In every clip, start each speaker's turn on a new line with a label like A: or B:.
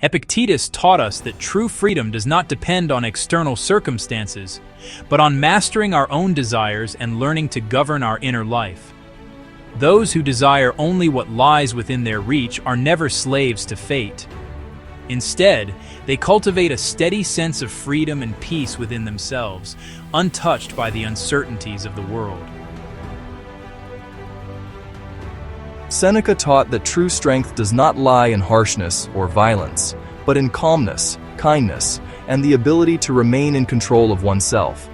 A: Epictetus taught us that true freedom does not depend on external circumstances, but on mastering our own desires and learning to govern our inner life. Those who desire only what lies within their reach are never slaves to fate. Instead, they cultivate a steady sense of freedom and peace within themselves, untouched by the uncertainties of the world.
B: Seneca taught that true strength does not lie in harshness or violence, but in calmness, kindness, and the ability to remain in control of oneself.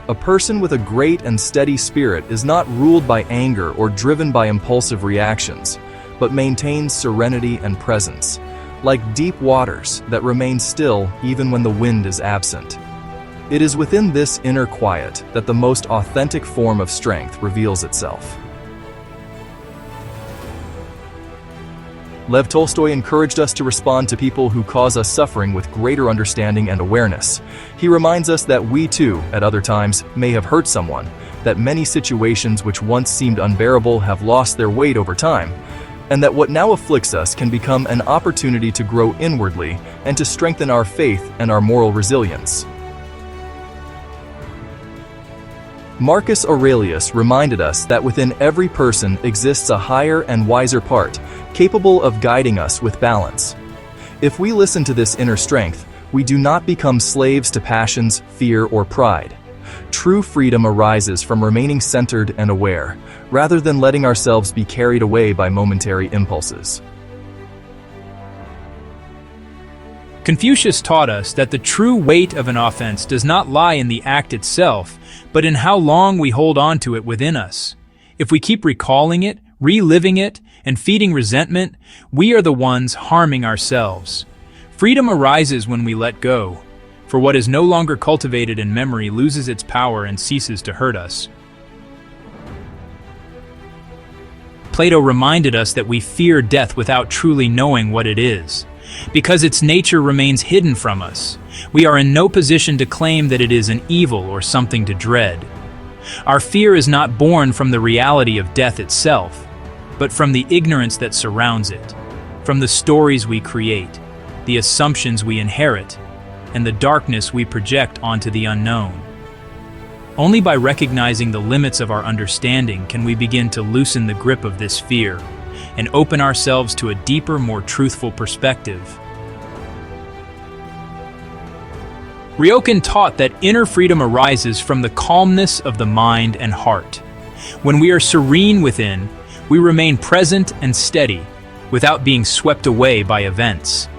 B: A person with a great and steady spirit is not ruled by anger or driven by impulsive reactions, but maintains serenity and presence, like deep waters that remain still even when the wind is absent. It is within this inner quiet that the most authentic form of strength reveals itself. Lev Tolstoy encouraged us to respond to people who cause us suffering with greater understanding and awareness. He reminds us that we too, at other times, may have hurt someone, that many situations which once seemed unbearable have lost their weight over time, and that what now afflicts us can become an opportunity to grow inwardly and to strengthen our faith and our moral resilience. Marcus Aurelius reminded us that within every person exists a higher and wiser part, capable of guiding us with balance. If we listen to this inner strength, we do not become slaves to passions, fear, or pride. True freedom arises from remaining centered and aware, rather than letting ourselves be carried away by momentary impulses.
A: Confucius taught us that the true weight of an offense does not lie in the act itself, but in how long we hold on to it within us. If we keep recalling it, reliving it, and feeding resentment, we are the ones harming ourselves. Freedom arises when we let go, for what is no longer cultivated in memory loses its power and ceases to hurt us. Plato reminded us that we fear death without truly knowing what it is. Because its nature remains hidden from us, we are in no position to claim that it is an evil or something to dread. Our fear is not born from the reality of death itself, but from the ignorance that surrounds it, from the stories we create, the assumptions we inherit, and the darkness we project onto the unknown. Only by recognizing the limits of our understanding can we begin to loosen the grip of this fear and open ourselves to a deeper, more truthful perspective. Ryokan taught that inner freedom arises from the calmness of the mind and heart. When we are serene within, we remain present and steady, without being swept away by events.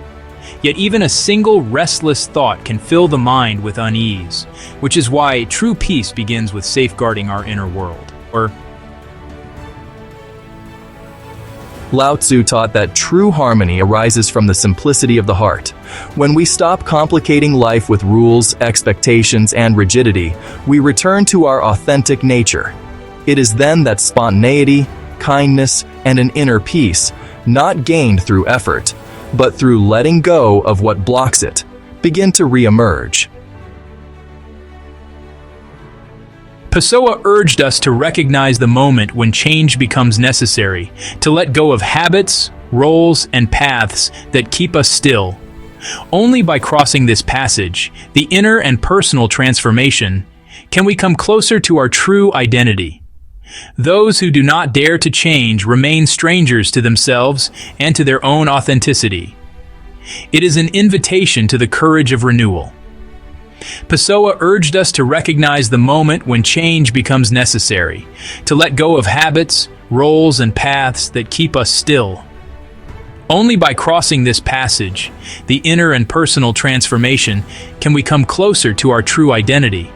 A: Yet even a single restless thought can fill the mind with unease, which is why true peace begins with safeguarding our inner world.
B: Lao Tzu taught that true harmony arises from the simplicity of the heart. When we stop complicating life with rules, expectations, and rigidity, we return to our authentic nature. It is then that spontaneity, kindness, and an inner peace, not gained through effort, but through letting go of what blocks it, begin to re-emerge.
A: Pessoa urged us to recognize the moment when change becomes necessary, to let go of habits, roles, and paths that keep us still. Only by crossing this passage, the inner and personal transformation, can we come closer to our true identity. Those who do not dare to change remain strangers to themselves and to their own authenticity. It is an invitation to the courage of renewal. Pessoa urged us to recognize the moment when change becomes necessary, to let go of habits, roles, and paths that keep us still. Only by crossing this passage, the inner and personal transformation, can we come closer to our true identity.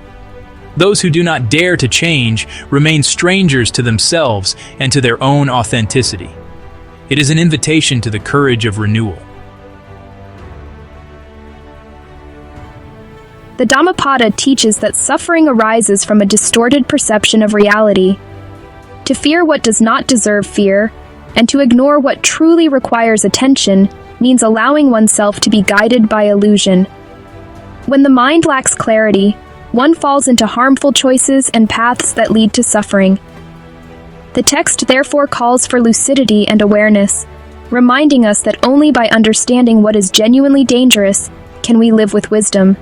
A: Those who do not dare to change remain strangers to themselves and to their own authenticity. It is an invitation to the courage of renewal.
C: The Dhammapada teaches that suffering arises from a distorted perception of reality. To fear what does not deserve fear, and to ignore what truly requires attention, means allowing oneself to be guided by illusion. When the mind lacks clarity, one falls into harmful choices and paths that lead to suffering. The text therefore calls for lucidity and awareness, reminding us that only by understanding what is genuinely dangerous can we live with wisdom.